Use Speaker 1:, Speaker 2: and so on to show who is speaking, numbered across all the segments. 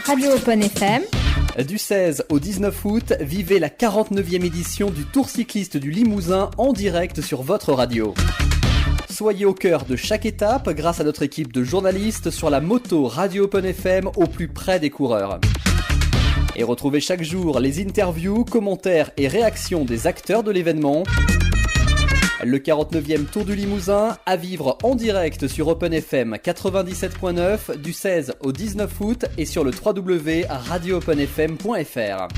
Speaker 1: Radio Open FM.
Speaker 2: Du 16 au 19 août, vivez la 49e édition du Tour cycliste du Limousin en direct sur votre radio. Soyez au cœur de chaque étape grâce à notre équipe de journalistes sur la moto Radio Open FM au plus près des coureurs. Et retrouvez chaque jour les interviews, commentaires et réactions des acteurs de l'événement. Le 49e Tour du Limousin à vivre en direct sur Open FM 97.9 du 16 au 19 août et sur le www.radioopenfm.fr.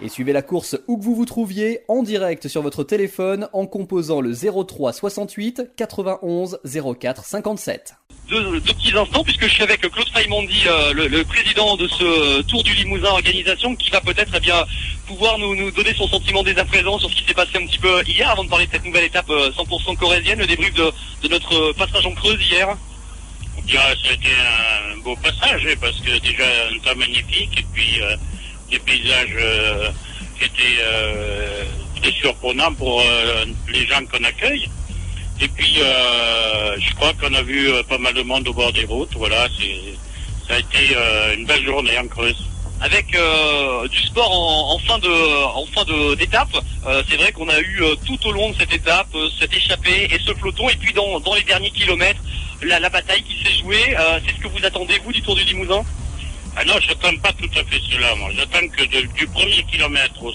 Speaker 2: Et suivez la course où que vous vous trouviez en direct sur votre téléphone en composant le 03 68 91 04 57.
Speaker 3: Deux petits instants puisque je suis avec Claude Faïmondi, le président de ce Tour du Limousin organisation qui va peut-être pouvoir nous donner son sentiment dès à présent sur ce qui s'est passé un petit peu hier avant de parler de cette nouvelle étape 100% corrézienne, le débrief de notre passage en Creuse hier.
Speaker 4: Bien, ça a été un beau passage parce que déjà un temps magnifique et puis des paysages qui étaient très surprenants pour les gens qu'on accueille. Et puis, je crois qu'on a vu pas mal de monde au bord des routes. Voilà, ça a été une belle journée en Creuse.
Speaker 3: Avec du sport en fin d'étape, c'est vrai qu'on a eu tout au long de cette étape, cette échappée et ce peloton. Et puis dans les derniers kilomètres, la bataille qui s'est jouée. C'est ce que vous attendez, vous, du Tour du Limousin ?
Speaker 4: Ah non, j'attends pas tout à fait cela, moi. J'attends que du premier kilomètre au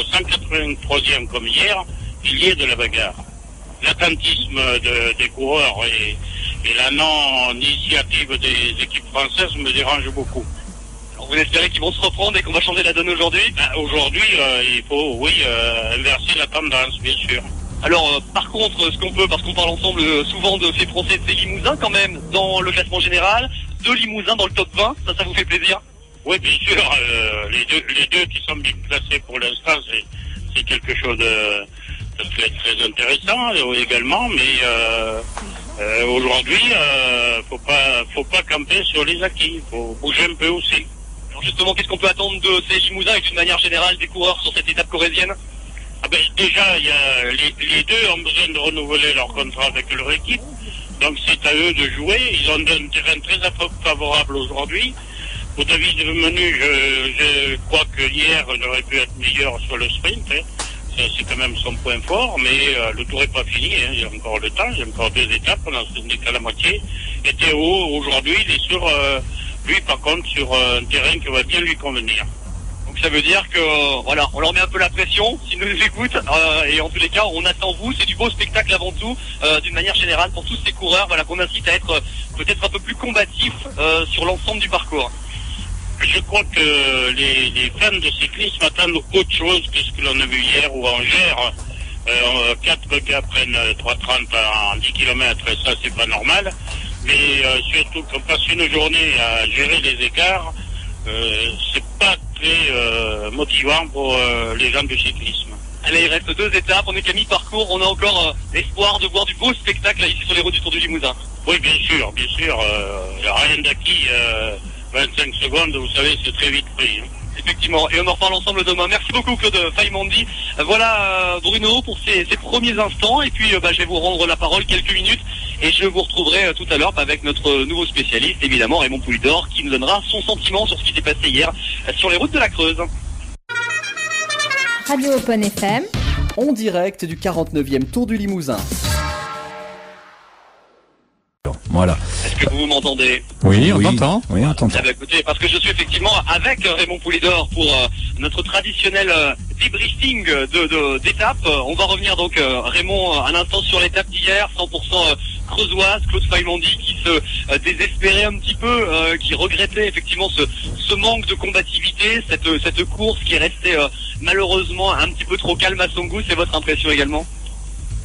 Speaker 4: 183e comme hier, il y ait de la bagarre. L'attentisme des coureurs et la non-initiative des équipes françaises me dérange beaucoup.
Speaker 3: Alors vous espérez qu'ils vont se reprendre et qu'on va changer la donne aujourd'hui ?
Speaker 4: Aujourd'hui, il faut, inverser la tendance, bien sûr.
Speaker 3: Alors, par contre, ce qu'on peut, parce qu'on parle ensemble souvent de ces Français, de ces Limousins quand même, dans le classement général, 2 Limousins dans le top 20, ça vous fait plaisir ?
Speaker 4: Oui, bien sûr, les deux qui sont bien placés pour l'instant, c'est quelque chose de très, très intéressant également, mais aujourd'hui, faut pas camper sur les acquis, faut bouger un peu aussi.
Speaker 3: Alors justement, qu'est-ce qu'on peut attendre de ces Limousins et d'une manière générale des coureurs sur cette étape corrézienne ?
Speaker 4: Déjà, les deux ont besoin de renouveler leur contrat avec leur équipe, donc c'est à eux de jouer. Ils ont un terrain très favorable aujourd'hui. Pour David Menu, je crois que hier, il aurait pu être meilleur sur le sprint. C'est quand même son point fort, mais le tour n'est pas fini. Il y a encore le temps, il y a encore 2 étapes, on n'est qu'à la moitié. Et Théo, aujourd'hui, il est sur, lui par contre, sur un terrain qui va bien lui convenir.
Speaker 3: Donc ça veut dire que, voilà, on leur met un peu la pression, s'ils nous écoutent, et en tous les cas, on attend vous, c'est du beau spectacle avant tout, d'une manière générale, pour tous ces coureurs, voilà, qu'on incite à être peut-être un peu plus combatifs sur l'ensemble du parcours.
Speaker 4: Je crois que les fans de cyclisme attendent autre chose que ce que l'on a vu hier ou en Gers. 4 gars prennent 3,30 en 10 km, et ça c'est pas normal. Mais surtout qu'on passe une journée à gérer les écarts, c'est pas très motivant pour les gens du cyclisme.
Speaker 3: Allez, il reste 2 étapes, on est qu'à mi-parcours, on a encore l'espoir de voir du beau spectacle là, ici sur les routes du Tour du Limousin.
Speaker 4: Oui, bien sûr, il n'y a rien d'acquis. 25 secondes, vous savez, c'est très vite pris.
Speaker 3: Effectivement, et on en reparle ensemble demain. Merci beaucoup Claude Faïmondi. Voilà Bruno pour ces premiers instants, et puis je vais vous rendre la parole quelques minutes, et je vous retrouverai tout à l'heure avec notre nouveau spécialiste, évidemment Raymond Poulidor, qui nous donnera son sentiment sur ce qui s'est passé hier sur les routes de la Creuse.
Speaker 1: Radio Open FM.
Speaker 2: En direct du 49e Tour du Limousin.
Speaker 5: Voilà.
Speaker 3: Est-ce que vous m'entendez ?
Speaker 5: Oui, on t'entend. Oui, on t'entend.
Speaker 3: Écoutez, parce que je suis effectivement avec Raymond Poulidor pour notre traditionnel debriefing d'étape. On va revenir donc, Raymond, un instant sur l'étape d'hier, 100% creusoise. Claude Faïmondi qui se désespérait un petit peu, qui regrettait effectivement ce manque de combativité, cette course qui est restée malheureusement un petit peu trop calme à son goût. C'est votre impression également ?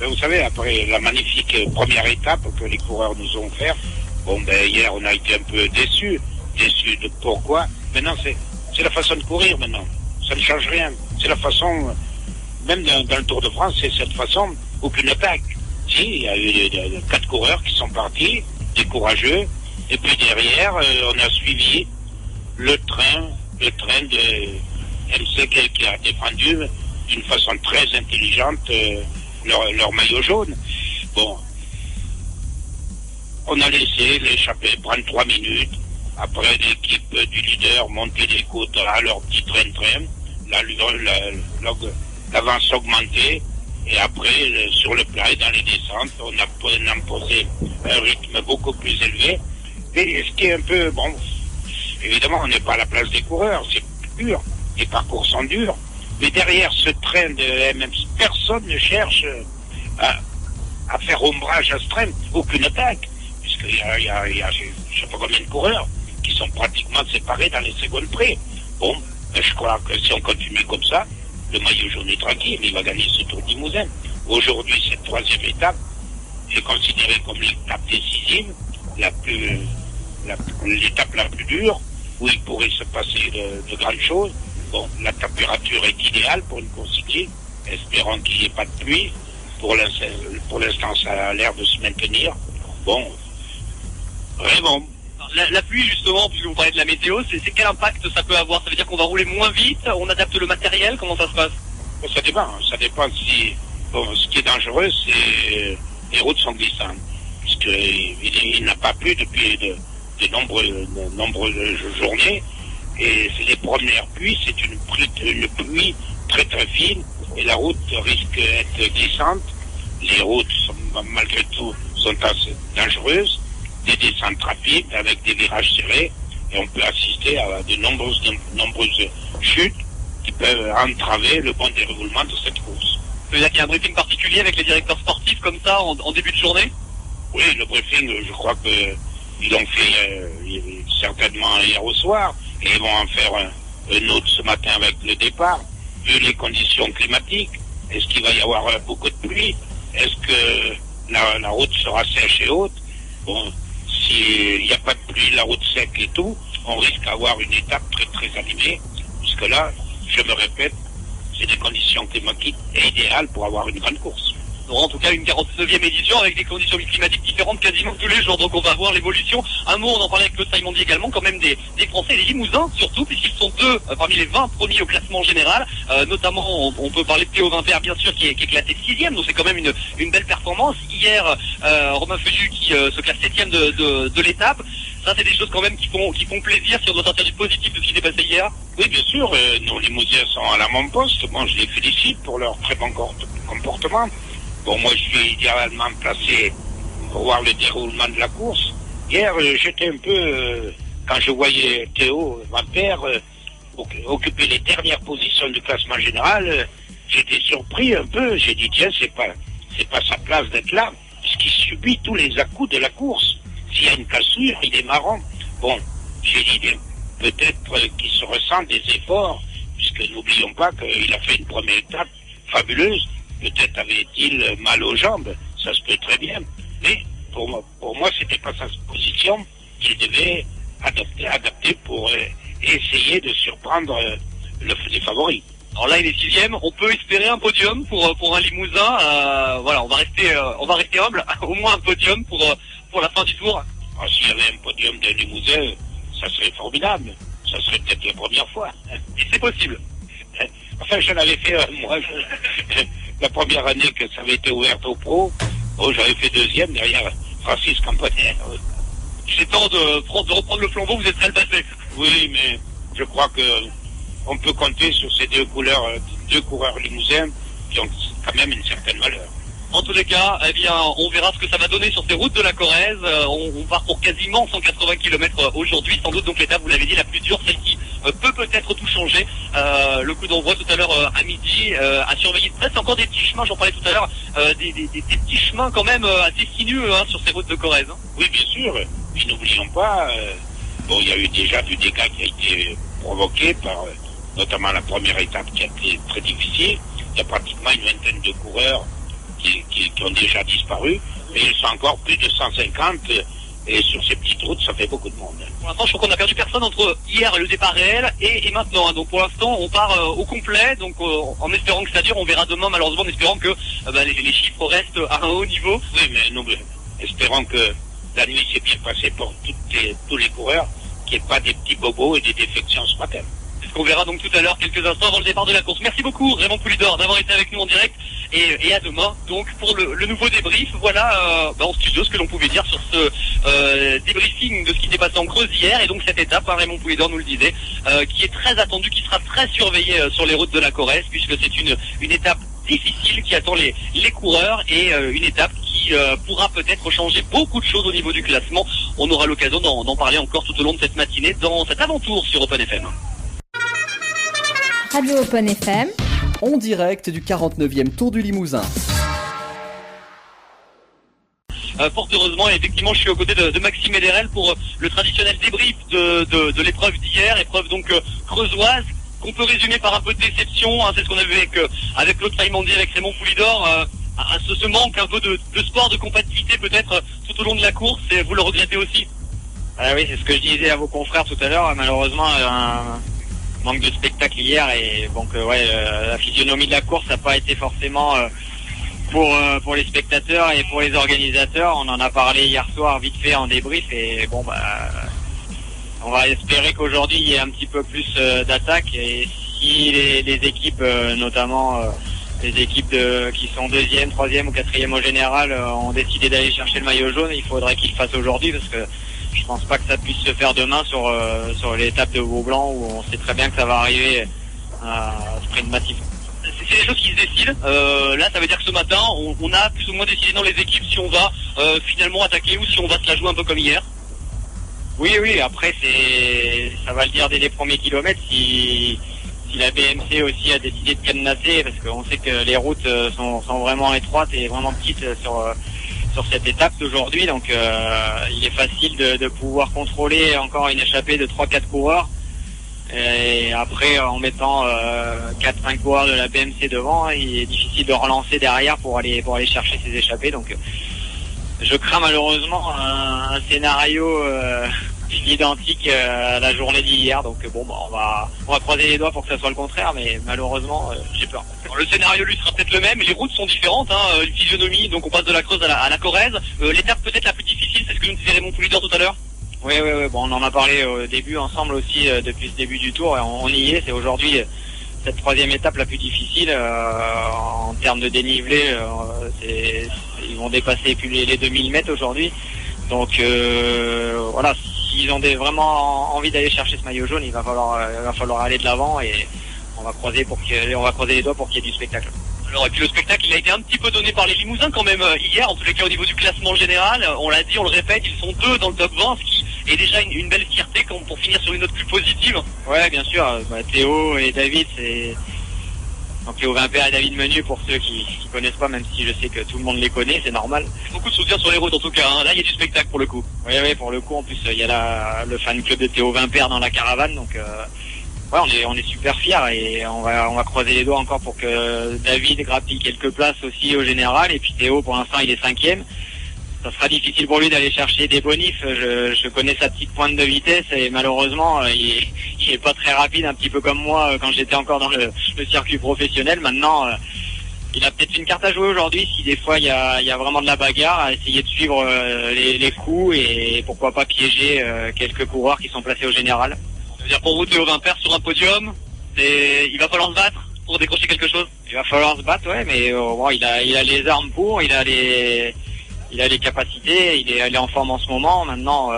Speaker 6: Vous savez, après la magnifique première étape que les coureurs nous ont fait, hier on a été un peu déçus de pourquoi. Maintenant c'est la façon de courir maintenant, ça ne change rien. C'est la façon, même dans le Tour de France, c'est cette façon, aucune attaque. Si, il y a eu 4 coureurs qui sont partis, des courageux, et puis derrière on a suivi le train de MC qui a défendu d'une façon très intelligente leur maillot jaune. Bon, on a laissé l'échappée prendre 3 minutes Après, l'équipe du leader montait les côtes à leur petit train-train. L'avance augmentait. Et après, sur le plat et dans les descentes, on a imposé un rythme beaucoup plus élevé. Et ce qui est un peu, bon, évidemment, on n'est pas à la place des coureurs, c'est dur, les parcours sont durs. Mais derrière ce train de MMC, personne ne cherche à faire ombrage à ce train, aucune attaque. Puisqu'il y a je sais pas combien de coureurs qui sont pratiquement séparés dans les secondes près. Bon, je crois que si on continue comme ça, le maillot jaune est tranquille, il va gagner ce Tour du Limousin. Aujourd'hui, cette troisième étape est considérée comme l'étape décisive, l'étape la plus dure, où il pourrait se passer de grandes choses. Bon, la température est idéale pour une course cycliste. Espérons qu'il n'y ait pas de pluie. Pour l'instant, ça a l'air de se maintenir. Bon, vraiment.
Speaker 3: La pluie, justement, puisque vous parlez de la météo, c'est quel impact ça peut avoir? Ça veut dire qu'on va rouler moins vite, on adapte le matériel, comment ça se passe?
Speaker 6: Ça dépend si... Bon, ce qui est dangereux, c'est les routes sont glissantes, puisqu'il n'a pas plu depuis de nombreuses journées, et les premières pluies, c'est une pluie très très fine, et la route risque d'être glissante. Les routes, malgré tout, sont assez dangereuses, des descentes rapides avec des virages serrés, et on peut assister à de nombreuses chutes qui peuvent entraver le bon déroulement de cette course.
Speaker 3: Ça veut dire qu'il y a un briefing particulier avec les directeurs sportifs comme ça en début de journée?
Speaker 6: Oui, le briefing, je crois qu'ils l'ont fait certainement hier au soir, et ils vont en faire un autre ce matin avec le départ. Vu les conditions climatiques, est-ce qu'il va y avoir beaucoup de pluie? Est-ce que la route sera sèche et haute? Bon, s'il n'y a pas de pluie, la route sec et tout, on risque d'avoir une étape très très animée, puisque là, je me répète, c'est des conditions climatiques idéales pour avoir une grande course.
Speaker 3: On aura en tout cas une 49e édition avec des conditions climatiques différentes quasiment tous les jours, donc on va voir l'évolution. Un mot, on en parlait avec Claude Saïmondi également, quand même des Français et des Limousins, surtout puisqu'ils sont deux parmi les 20 premiers au classement général, notamment on peut parler de Théo Vimpère bien sûr qui est classé 6e, donc c'est quand même une belle performance. Hier, Romain Feuillu qui se classe 7e de l'étape. Ça, c'est des choses quand même qui font plaisir si on doit sortir du positif de ce qui s'est passé hier.
Speaker 6: Oui, bien sûr, nos Limousins sont à l'avant-poste. Moi, je les félicite pour leur très bon comportement. Bon, moi, je suis idéalement placé pour voir le déroulement de la course. Hier, j'étais un peu, quand je voyais Théo Vimpère occuper les dernières positions du classement général, j'étais surpris un peu. J'ai dit, tiens, c'est pas sa place d'être là, puisqu'il subit tous les à-coups de la course. S'il y a une cassure, il est marrant. Bon, j'ai dit, peut-être qu'il se ressent des efforts, puisque n'oublions pas qu'il a fait une première étape fabuleuse. Peut-être avait-il mal aux jambes, ça se peut très bien. Mais pour moi, c'était pas sa position qu'il devait adapter pour essayer de surprendre les favoris.
Speaker 3: Alors là, il est 6e. On peut espérer un podium pour un Limousin. Voilà, on va rester humble. Au moins un podium pour la fin du tour.
Speaker 6: Alors, s'il y avait un podium de Limousin, ça serait formidable. Ça serait peut-être la première fois.
Speaker 3: Et c'est possible.
Speaker 6: Enfin, je l'avais fait, moi, la première année que ça avait été ouvert aux pros. Oh, j'avais fait 2e derrière Francis Camponet.
Speaker 3: C'est temps de reprendre le flambeau, vous êtes très passé.
Speaker 6: Oui, mais je crois que on peut compter sur ces deux coureurs limousins qui ont quand même une certaine valeur.
Speaker 3: En tous les cas, eh bien, on verra ce que ça va donner sur ces routes de la Corrèze. On part pour quasiment 180 km aujourd'hui, sans doute donc l'étape, vous l'avez dit, la plus dure, celle qui peut-être tout changer. Le coup d'envoi tout à l'heure à midi, à surveiller de près. C'est encore des petits chemins, j'en parlais tout à l'heure, des petits chemins quand même assez sinueux sur ces routes de Corrèze.
Speaker 6: Oui, bien sûr. Puis n'oublions pas, il y a eu déjà du dégât qui a été provoqué par notamment la première étape qui a été très difficile. Il y a pratiquement une vingtaine de coureurs qui ont déjà disparu, mais ils sont encore plus de 150, et sur ces petites routes, ça fait beaucoup de monde.
Speaker 3: Pour l'instant, je crois qu'on a perdu personne entre hier le départ réel et maintenant. Donc pour l'instant, on part au complet, donc en espérant que ça dure. On verra demain, malheureusement, en espérant que les chiffres restent à un haut niveau.
Speaker 6: Oui, mais nous espérons que la nuit s'est bien passée pour tous les coureurs, qu'il n'y ait pas des petits bobos et des défections ce matin.
Speaker 3: C'est ce qu'on verra donc tout à l'heure, quelques instants avant le départ de la course. Merci beaucoup, Raymond Poulidor, d'avoir été avec nous en direct et à demain donc pour le nouveau débrief. Voilà en studio ce que l'on pouvait dire sur ce débriefing de ce qui s'est passé en Creuse hier, et donc cette étape, Raymond Poulidor nous le disait, qui est très attendue, qui sera très surveillée sur les routes de la Corrèze, puisque c'est une étape difficile qui attend les coureurs, et une étape qui pourra peut-être changer beaucoup de choses au niveau du classement. On aura l'occasion d'en parler encore tout au long de cette matinée dans cette aventure sur Open FM.
Speaker 1: Radio Open FM,
Speaker 2: En direct du 49e Tour du Limousin.
Speaker 3: Fort heureusement, et effectivement, je suis aux côtés de Maxime Ederel pour le traditionnel débrief de l'épreuve d'hier, épreuve donc creusoise, qu'on peut résumer par un peu de déception, hein. C'est ce qu'on avait avec l'autre Raymond, avec Raymond Poulidor, ce manque un peu de sport, de compatibilité peut-être tout au long de la course, et vous le regrettez aussi.
Speaker 7: Oui, c'est ce que je disais à vos confrères tout à l'heure. Malheureusement, un manque de spectacle hier, et donc la physionomie de la course n'a pas été forcément pour les spectateurs et pour les organisateurs. On en a parlé hier soir vite fait en débrief, et on va espérer qu'aujourd'hui il y ait un petit peu plus d'attaque, et si les équipes, notamment les équipes qui sont 2e, 3e ou 4e au général, ont décidé d'aller chercher le maillot jaune, il faudrait qu'ils le fassent aujourd'hui, parce que je pense pas que ça puisse se faire demain sur l'étape de Vaux-Blanc, où on sait très bien que ça va arriver à sprint massif.
Speaker 3: C'est des choses qui se décident. Là, ça veut dire que ce matin, on a plus ou moins décidé dans les équipes si on va finalement attaquer ou si on va se la jouer un peu comme hier.
Speaker 7: Oui, après ça va le dire dès les premiers kilomètres si la BMC aussi a décidé de cadenasser, parce qu'on sait que les routes sont vraiment étroites et vraiment petites sur cette étape d'aujourd'hui, donc il est facile de pouvoir contrôler encore une échappée de 3-4 coureurs, et après en mettant 4-5 coureurs de la BMC devant, il est difficile de relancer derrière pour aller chercher ces échappées. Donc je crains malheureusement un scénario identique à la journée d'hier, donc on va croiser les doigts pour que ça soit le contraire, mais malheureusement j'ai peur.
Speaker 3: Le scénario lui sera peut-être le même, les routes sont différentes, une physionomie, donc on passe de la Creuse à la Corrèze. L'étape peut-être la plus difficile, c'est ce que nous disait Raymond Poulidor tout à l'heure.
Speaker 7: Oui, on en a parlé au début ensemble aussi depuis le début du tour, et on y est. C'est aujourd'hui cette 3e étape la plus difficile en termes de dénivelé. Ils vont dépasser les 2000 mètres aujourd'hui, donc voilà. S'ils ont vraiment envie d'aller chercher ce maillot jaune, il va falloir aller de l'avant, et on va croiser les doigts pour qu'il y ait du spectacle.
Speaker 3: Alors, et puis le spectacle, il a été un petit peu donné par les Limousins quand même hier, en tous les cas au niveau du classement général. On l'a dit, on le répète, ils sont 2 dans le top 20, ce qui est déjà une belle fierté pour finir sur une note plus positive.
Speaker 7: Ouais, bien sûr. Théo et David, donc Théo Vimpert et David Menu, pour ceux qui connaissent pas, même si je sais que tout le monde les connaît, c'est normal.
Speaker 3: Beaucoup de soutien sur les routes en tout cas, Là il y a du spectacle pour le coup.
Speaker 7: Oui, pour le coup, en plus il y a le fan club de Théo Vimpert dans la caravane, donc on est super fiers, et on va croiser les doigts encore pour que David grappille quelques places aussi au général, et puis Théo pour l'instant il est 5e. Ça sera difficile pour lui d'aller chercher des bonifs. Je connais sa petite pointe de vitesse, et malheureusement il est pas très rapide, un petit peu comme moi quand j'étais encore dans le circuit professionnel. Maintenant il a peut-être une carte à jouer aujourd'hui, si des fois il y a vraiment de la bagarre, à essayer de suivre les coups, et pourquoi pas piéger quelques coureurs qui sont placés au général.
Speaker 3: Ça veut dire pour vous, Théo Vimpert sur un podium, il va falloir se battre pour décrocher quelque chose.
Speaker 7: Il va falloir se battre, mais il a les armes pour, il a les capacités, il est en forme en ce moment. Maintenant,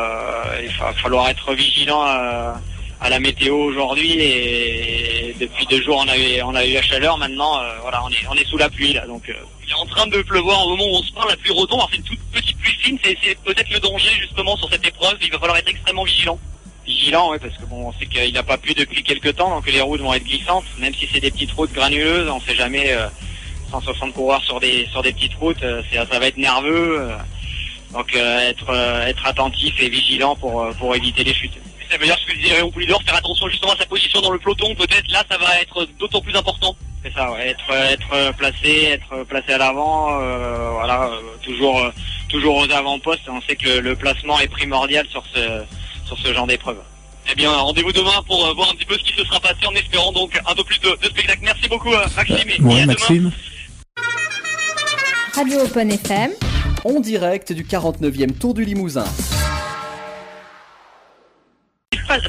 Speaker 7: il va falloir être vigilant à la météo aujourd'hui, et depuis 2 jours on a eu la chaleur. Maintenant, on est sous la pluie là, donc.
Speaker 3: Il est en train de pleuvoir au moment où on se parle, la pluie retombe. Alors c'est une toute petite pluie fine, c'est peut-être le danger justement sur cette épreuve. Il va falloir être extrêmement vigilant.
Speaker 7: Oui, parce que on sait qu'il n'a pas plu depuis quelques temps, donc les routes vont être glissantes, même si c'est des petites routes granuleuses. On sait jamais. 160 coureurs sur des petites routes, ça va être nerveux, donc être attentif et vigilant pour éviter les chutes.
Speaker 3: Ça veut dire ce que disait Raymond Poulidor, faire attention justement à sa position dans le peloton, peut-être là ça va être d'autant plus important.
Speaker 7: C'est ça, être placé à l'avant, toujours aux avant-postes. On sait que le placement est primordial sur ce genre d'épreuve.
Speaker 3: Eh bien, rendez-vous demain pour voir un petit peu ce qui se sera passé, en espérant donc un peu plus de spectacle. Merci beaucoup Maxime, et à
Speaker 5: Maxime.
Speaker 3: demain.
Speaker 1: Radio Open FM,
Speaker 2: En direct du 49e Tour du Limousin.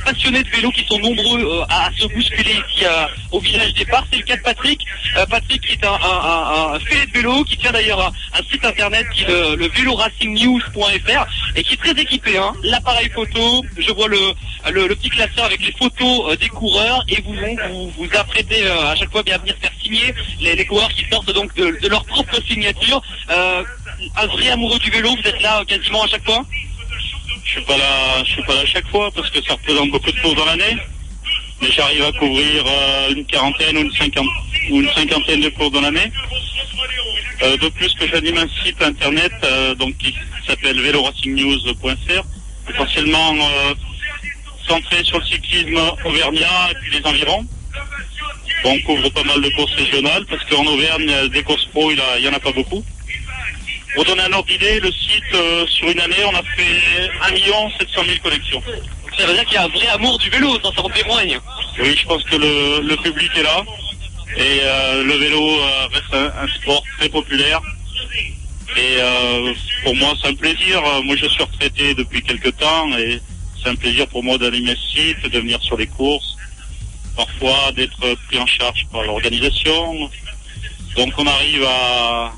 Speaker 3: passionnés de vélo qui sont nombreux à se bousculer ici au village départ. C'est le cas de Patrick. Patrick qui est un fêlé de vélo, qui tient d'ailleurs un site internet qui est le véloracingnews.fr et qui est très équipé. Hein. L'appareil photo, je vois le petit classeur avec les photos des coureurs et vous apprêtez à chaque fois bien à venir faire signer les coureurs qui sortent donc de leur propre signature. Un vrai amoureux du vélo, vous êtes là quasiment à chaque fois?
Speaker 4: Je suis pas là à chaque fois parce que ça représente beaucoup de courses dans l'année. Mais j'arrive à couvrir une quarantaine ou une cinquantaine de courses dans l'année. De plus que j'anime un site internet donc qui s'appelle véloracingnews.fr, essentiellement centré sur le cyclisme auvergnat et puis les environs. On couvre pas mal de courses régionales parce qu'en Auvergne, des courses pro, il y en a pas beaucoup. Pour donner un ordre d'idée, le site, sur une année, on a fait 1 700 000 connexions.
Speaker 3: Ça veut dire qu'il y a un vrai amour du vélo, ça en témoigne.
Speaker 4: Oui, je pense que le public est là. Et le vélo reste un sport très populaire. Et pour moi, c'est un plaisir. Moi, je suis retraité depuis quelques temps et c'est un plaisir pour moi d'animer ce site, de venir sur les courses, parfois d'être pris en charge par l'organisation. Donc on arrive à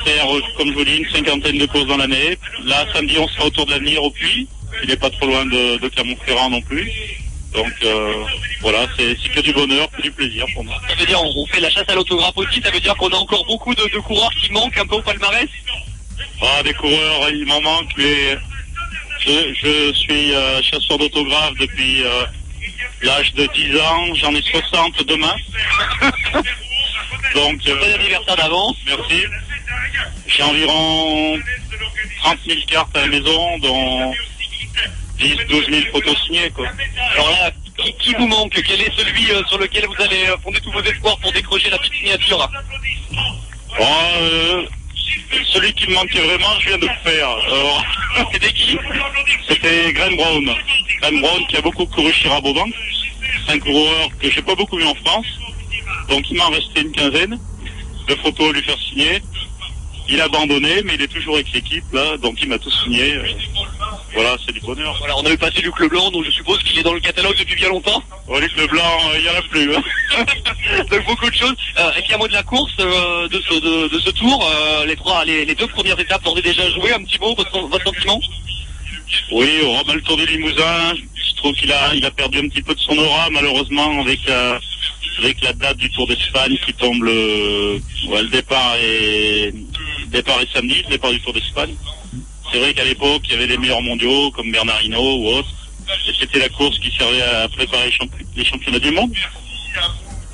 Speaker 4: faire, comme je vous dis, une cinquantaine de courses dans l'année. Là, samedi, on sera autour de l'Avenir au Puy. Il n'est pas trop loin de Clermont-Ferrand non plus. Donc voilà, c'est que du bonheur, que du plaisir pour moi.
Speaker 3: Ça veut dire on fait la chasse à l'autographe aussi, ça veut dire qu'on a encore beaucoup de coureurs qui manquent un peu au palmarès?
Speaker 4: Ah, des coureurs, il m'en manque, mais je suis chasseur d'autographes depuis l'âge de 10 ans. J'en ai 60 demain. Donc,
Speaker 3: bon anniversaire d'avance.
Speaker 4: Merci. J'ai environ 30 000 cartes à la maison, dont 10-12 000 photos signées, quoi.
Speaker 3: Alors là, qui vous manque? Quel est celui sur lequel vous allez fonder tous vos espoirs pour décrocher la petite signature?
Speaker 4: Celui qui me manquait vraiment, je viens de le faire.
Speaker 3: C'était qui?
Speaker 4: C'était Graham Brown. Graham Brown qui a beaucoup couru chez Rabobank. C'est un coureur que j'ai pas beaucoup vu en France. Donc il m'en restait une quinzaine de photos à lui faire signer. Il a abandonné, mais il est toujours avec l'équipe là, donc il m'a tout signé. Voilà, c'est du bonheur.
Speaker 3: Voilà, on avait passé Luc Leblanc, donc je suppose qu'il est dans le catalogue depuis bien longtemps.
Speaker 4: Oh, Luc Leblanc, il n'y en a plus. Hein.
Speaker 3: Donc beaucoup de choses. Et puis un mot de la course, de ce tour, les deux premières étapes, vous avez déjà joué un petit mot, votre sentiment?
Speaker 4: Oui, le Tour du Limousin, je trouve qu'il a perdu un petit peu de son aura, malheureusement, avec la date du Tour d'Espagne qui tombe le départ est samedi, le départ du Tour d'Espagne. C'est vrai qu'à l'époque, il y avait les meilleurs mondiaux, comme Bernard Hinault ou autres, et c'était la course qui servait à préparer les championnats du monde.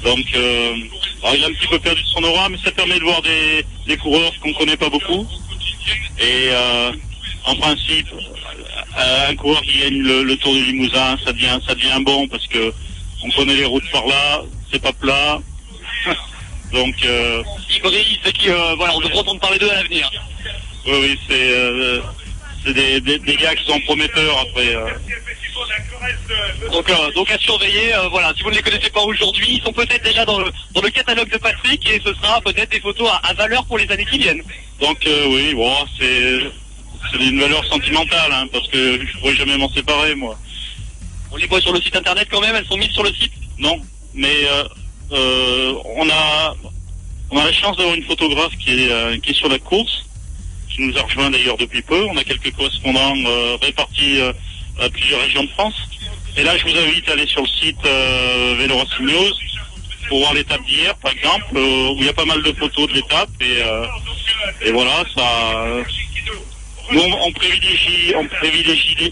Speaker 4: Donc, il a un petit peu perdu de son aura, mais ça permet de voir des coureurs qu'on connaît pas beaucoup. Et en principe, un coureur qui gagne le Tour du Limousin, ça devient bon parce que on connaît les routes par là, c'est pas plat. Donc
Speaker 3: il brille, c'est on devrait entendre parler d'eux à l'avenir.
Speaker 4: Oui, c'est des gars qui sont prometteurs après.
Speaker 3: Donc à surveiller, si vous ne les connaissez pas aujourd'hui, ils sont peut-être déjà dans le catalogue de Patrick et ce sera peut-être des photos à valeur pour les années qui viennent.
Speaker 4: Donc c'est une valeur sentimentale, hein, parce que je pourrais jamais m'en séparer, moi.
Speaker 3: On les voit sur le site internet quand même, elles sont mises sur le site?
Speaker 4: Non, mais on a la chance d'avoir une photographe qui est sur la course, qui nous a rejoint d'ailleurs depuis peu. On a quelques correspondants répartis à plusieurs régions de France. Et là, je vous invite à aller sur le site Vélo Racing News pour voir l'étape d'hier, par exemple, où il y a pas mal de photos de l'étape. Et voilà, ça. Nous, on privilégie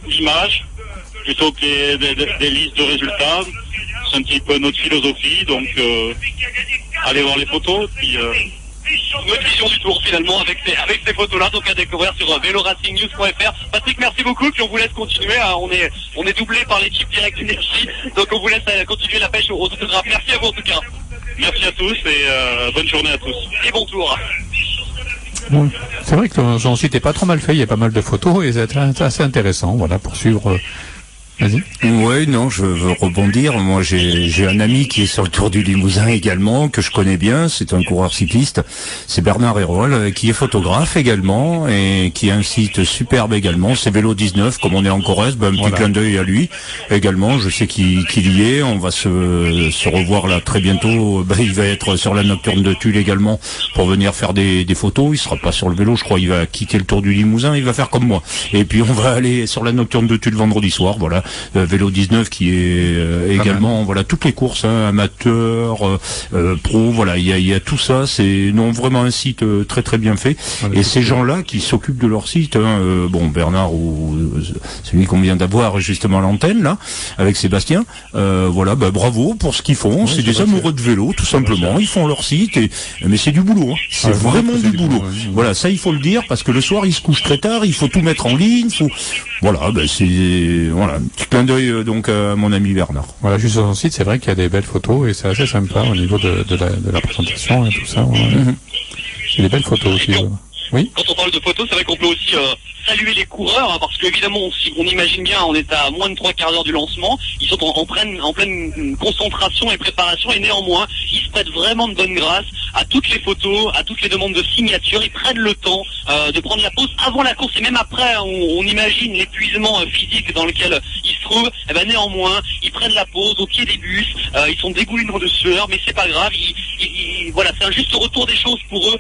Speaker 4: l'image plutôt que des listes de résultats. C'est un petit peu notre philosophie, donc allez voir les photos. Puis,
Speaker 3: notre vision du tour finalement avec ces photos-là, donc à découvrir sur véloracingnews.fr. Patrick, merci beaucoup, puis on vous laisse continuer. On est doublé par l'équipe directe Energy, donc on vous laisse continuer la pêche aux autographes. Merci à vous en tout cas.
Speaker 4: Merci à tous et bonne journée à tous.
Speaker 3: Et bon tour.
Speaker 5: Bon, c'est vrai que son site est pas trop mal fait, il y a pas mal de photos et c'est assez intéressant, voilà, pour suivre Vas-y.
Speaker 8: Ouais, non, je veux rebondir. Moi, j'ai un ami qui est sur le Tour du Limousin également, que je connais bien. C'est un coureur cycliste. C'est Bernard Hérol, qui est photographe également et qui a un site superbe également. C'est Vélo 19, comme on est en Corrèze, un petit clin d'œil à lui également. Je sais qu'il y est. On va se revoir là très bientôt. Il va être sur la Nocturne de Tulle également pour venir faire des photos. Il sera pas sur le vélo, je crois. Il va quitter le Tour du Limousin. Il va faire comme moi. Et puis on va aller sur la Nocturne de Tulle vendredi soir. Voilà. Vélo 19 qui est également voilà toutes les courses amateurs, pro, voilà il y a tout ça. C'est vraiment un site très très bien fait. Et ces gens-là qui s'occupent de leur site, Bernard ou celui qu'on vient d'avoir justement à l'antenne là avec Sébastien, bravo pour ce qu'ils font. C'est des amoureux de vélo tout simplement. Ils font leur site mais c'est du boulot. C'est vraiment du boulot. Voilà, ça il faut le dire parce que le soir ils se couchent très tard. Il faut tout mettre en ligne. Petit clin d'œil donc à mon ami Bernard.
Speaker 5: Voilà, juste sur son site, c'est vrai qu'il y a des belles photos et c'est assez sympa au niveau de la présentation et tout ça. Ouais. C'est des belles photos aussi. Oui.
Speaker 3: Quand on parle de photos, c'est vrai qu'on peut aussi saluer les coureurs, parce que évidemment, on imagine bien, on est à moins de 3/4 d'heure du lancement, ils sont en pleine concentration et préparation, et néanmoins, ils se prêtent vraiment de bonne grâce à toutes les photos, à toutes les demandes de signature. Ils prennent le temps de prendre la pause avant la course et même après. On imagine l'épuisement physique dans lequel ils se trouvent. Et ben néanmoins, ils prennent la pause au pied des bus. Ils sont dégoulinants de sueur, mais c'est pas grave. Voilà, c'est un juste retour des choses pour eux,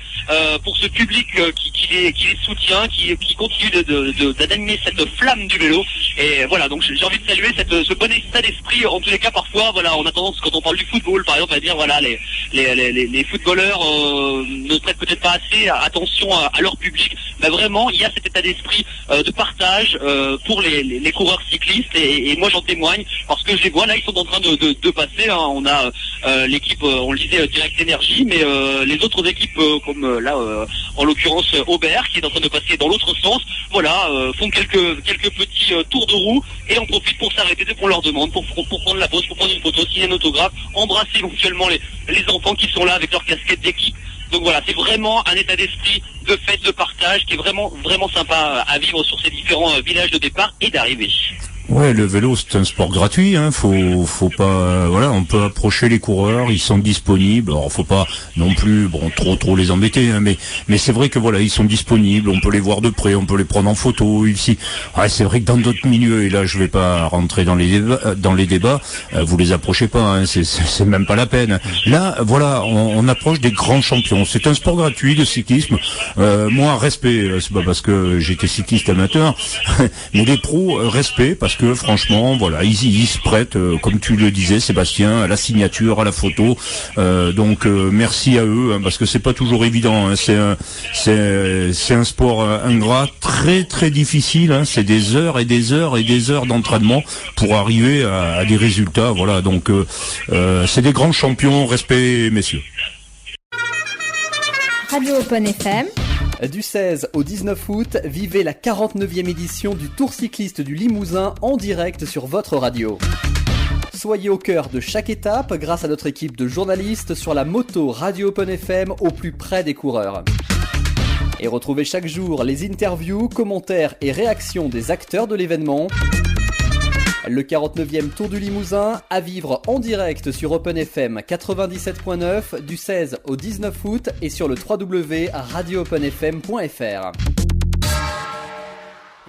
Speaker 3: pour ce public qui les soutient, qui continue d'animer cette flamme du vélo. Et voilà, donc j'ai envie de saluer ce bon état d'esprit. En tous les cas, parfois, voilà, on a tendance, quand on parle du football, par exemple, à dire voilà, les footballeurs ne prêtent peut-être pas assez attention à leur public. Mais vraiment, il y a cet état d'esprit de partage pour les coureurs cyclistes. Et moi, j'en témoigne parce que je les vois là, ils sont en train de passer. Hein. On a l'équipe, on le disait, Direct Énergie, mais les autres équipes comme là, en l'occurrence Aubert, qui est en train de passer dans l'autre sens, voilà, font quelques petits tours de roue et en profitent pour s'arrêter dès qu'on leur demande, pour prendre la pause, pour prendre une photo, signer un autographe, embrasser éventuellement les enfants qui sont là avec leur casquette d'équipe. Donc voilà, c'est vraiment un état d'esprit de fête, de partage qui est vraiment vraiment sympa à vivre sur ces différents villages de départ et d'arrivée.
Speaker 8: Ouais, le vélo c'est un sport gratuit, hein. Faut pas, on peut approcher les coureurs, ils sont disponibles. Alors faut pas non plus, trop les embêter, hein, mais c'est vrai que voilà, ils sont disponibles, on peut les voir de près, on peut les prendre en photo ici. Ouais, c'est vrai que dans d'autres milieux, et là je vais pas rentrer dans les débats, vous les approchez pas, hein, c'est même pas la peine. Là, voilà, on approche des grands champions. C'est un sport gratuit de cyclisme. Moi, respect, c'est pas parce que j'étais cycliste amateur, mais les pros, respect parce que franchement, voilà, ils se prêtent, comme tu le disais, Sébastien, à la signature, à la photo. Donc merci à eux, hein, parce que c'est pas toujours évident. Hein, c'est un sport ingrat, très très difficile. Hein, c'est des heures et des heures et des heures d'entraînement pour arriver à des résultats. Voilà, donc c'est des grands champions. Respect, messieurs.
Speaker 1: Radio Open FM.
Speaker 2: Du 16 au 19 août, vivez la 49e édition du Tour cycliste du Limousin en direct sur votre radio. Soyez au cœur de chaque étape grâce à notre équipe de journalistes sur la moto Radio Open FM au plus près des coureurs. Et retrouvez chaque jour les interviews, commentaires et réactions des acteurs de l'événement. Le 49e Tour du Limousin à vivre en direct sur Open FM 97.9 du 16 au 19 août et sur le www.radioopenfm.fr.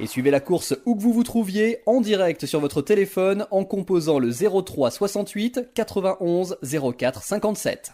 Speaker 2: Et suivez la course où que vous vous trouviez en direct sur votre téléphone en composant le 03 68 91 04 57.